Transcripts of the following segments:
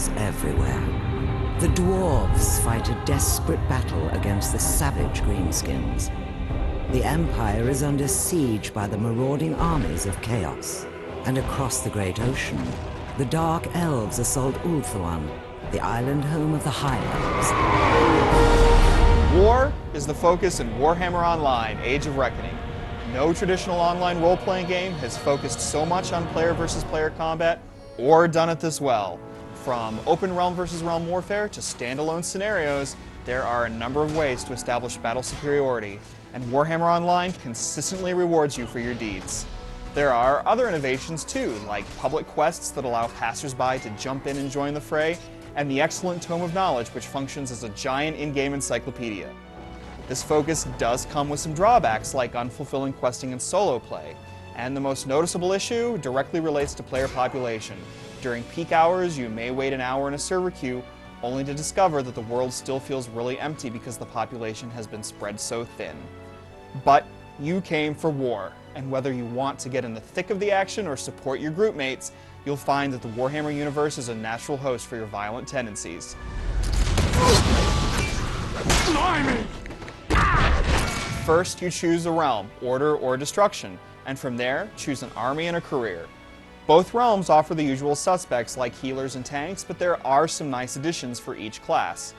warriors everywhere. The dwarves fight a desperate battle against the savage greenskins. The Empire is under siege by the marauding armies of chaos. And across the great ocean, the Dark Elves assault Ulthuan, the island home of the High Elves. War is the focus in Warhammer Online: Age of Reckoning. No traditional online role-playing game has focused so much on player versus player combat or done it this well. From open realm versus realm warfare to standalone scenarios, there are a number of ways to establish battle superiority, and Warhammer Online consistently rewards you for your deeds. There are other innovations too, like public quests that allow passersby to jump in and join the fray, and the excellent Tome of Knowledge, which functions as a giant in-game encyclopedia. This focus does come with some drawbacks, like unfulfilling questing and solo play, and the most noticeable issue directly relates to player population. During peak hours, you may wait an hour in a server queue, only to discover that the world still feels really empty because the population has been spread so thin. But you came for war, and whether you want to get in the thick of the action or support your group mates, you'll find that the Warhammer universe is a natural host for your violent tendencies. Blimey! First, you choose a realm, order, or destruction, and from there, choose an army and a career. Both realms offer the usual suspects like healers and tanks, but there are some nice additions for each class.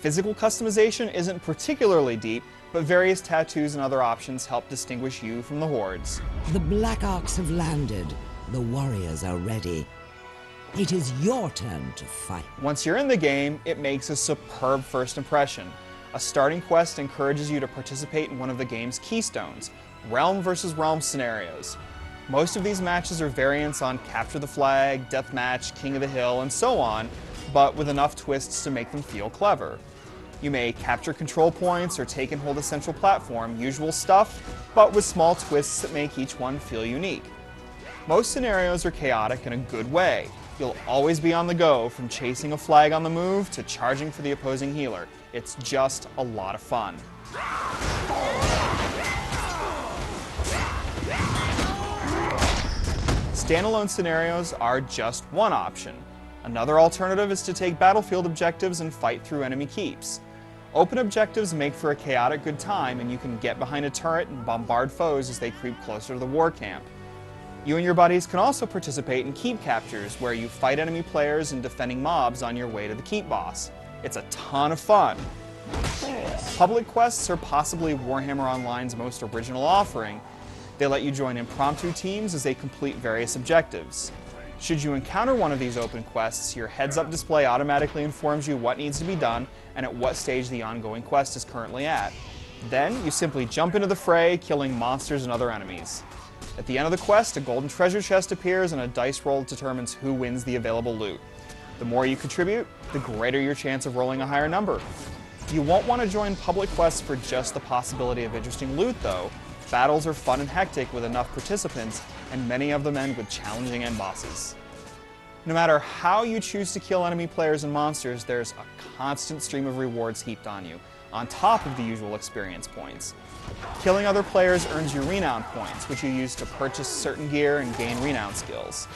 Physical customization isn't particularly deep, but various tattoos and other options help distinguish you from the hordes. The Black Arks have landed. The warriors are ready. It is your turn to fight. Once you're in the game, it makes a superb first impression. A starting quest encourages you to participate in one of the game's keystones, realm versus realm scenarios. Most of these matches are variants on Capture the Flag, Deathmatch, King of the Hill, and so on, but with enough twists to make them feel clever. You may capture control points or take and hold a central platform, usual stuff, but with small twists that make each one feel unique. Most scenarios are chaotic in a good way. You'll always be on the go, from chasing a flag on the move to charging for the opposing healer. It's just a lot of fun. Standalone scenarios are just one option. Another alternative is to take battlefield objectives and fight through enemy keeps. Open objectives make for a chaotic good time, and you can get behind a turret and bombard foes as they creep closer to the war camp. You and your buddies can also participate in keep captures, where you fight enemy players and defending mobs on your way to the keep boss. It's a ton of fun. Public quests are possibly Warhammer Online's most original offering. They let you join impromptu teams as they complete various objectives. Should you encounter one of these open quests, your heads-up display automatically informs you what needs to be done and at what stage the ongoing quest is currently at. Then, you simply jump into the fray, killing monsters and other enemies. At the end of the quest, a golden treasure chest appears and a dice roll determines who wins the available loot. The more you contribute, the greater your chance of rolling a higher number. You won't want to join public quests for just the possibility of interesting loot, though. Battles are fun and hectic with enough participants, and many of them end with challenging end bosses. No matter how you choose to kill enemy players and monsters, there's a constant stream of rewards heaped on you, on top of the usual experience points. Killing other players earns you renown points, which you use to purchase certain gear and gain renown skills.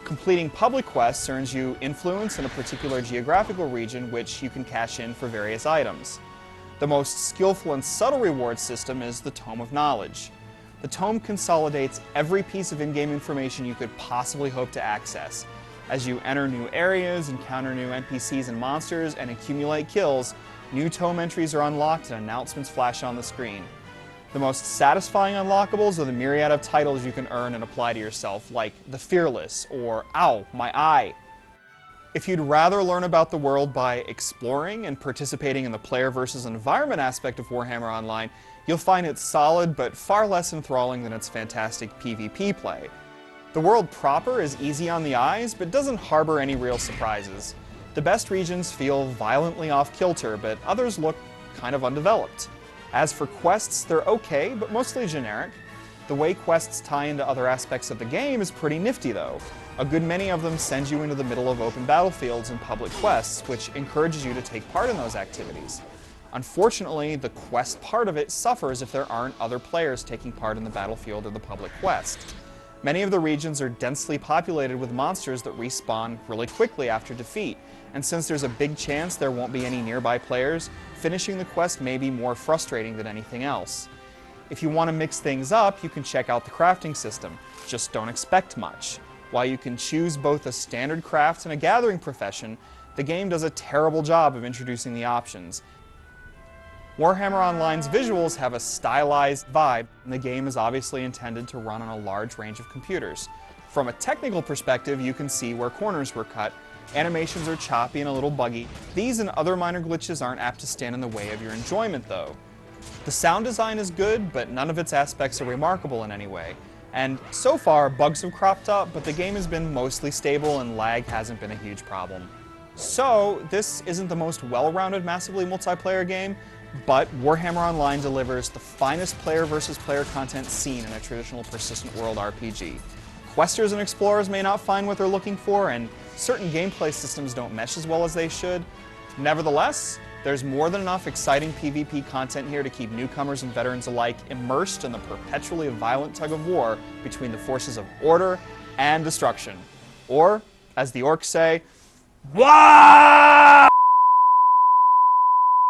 Completing public quests earns you influence in a particular geographical region, which you can cash in for various items. The most skillful and subtle reward system is the Tome of Knowledge. The Tome consolidates every piece of in-game information you could possibly hope to access. As you enter new areas, encounter new NPCs and monsters, and accumulate kills, new Tome entries are unlocked and announcements flash on the screen. The most satisfying unlockables are the myriad of titles you can earn and apply to yourself, like the Fearless or Ow, my eye. If you'd rather learn about the world by exploring and participating in the player versus environment aspect of Warhammer Online, you'll find it solid but far less enthralling than its fantastic PvP play. The world proper is easy on the eyes, but doesn't harbor any real surprises. The best regions feel violently off-kilter, but others look kind of undeveloped. As for quests, they're okay, but mostly generic. The way quests tie into other aspects of the game is pretty nifty, though. A good many of them send you into the middle of open battlefields and public quests, which encourages you to take part in those activities. Unfortunately, the quest part of it suffers if there aren't other players taking part in the battlefield or the public quest. Many of the regions are densely populated with monsters that respawn really quickly after defeat, and since there's a big chance there won't be any nearby players, finishing the quest may be more frustrating than anything else. If you want to mix things up, you can check out the crafting system. Just don't expect much. While you can choose both a standard craft and a gathering profession, the game does a terrible job of introducing the options. Warhammer Online's visuals have a stylized vibe, and the game is obviously intended to run on a large range of computers. From a technical perspective, you can see where corners were cut. Animations are choppy and a little buggy. These and other minor glitches aren't apt to stand in the way of your enjoyment, though. The sound design is good, but none of its aspects are remarkable in any way. And so far, bugs have cropped up, but the game has been mostly stable and lag hasn't been a huge problem. So, this isn't the most well-rounded massively multiplayer game, but Warhammer Online delivers the finest player versus player content seen in a traditional persistent world RPG. Questers and explorers may not find what they're looking for, and certain gameplay systems don't mesh as well as they should. Nevertheless, there's more than enough exciting PvP content here to keep newcomers and veterans alike immersed in the perpetually violent tug of war between the forces of order and destruction. Or, as the orcs say, WAH!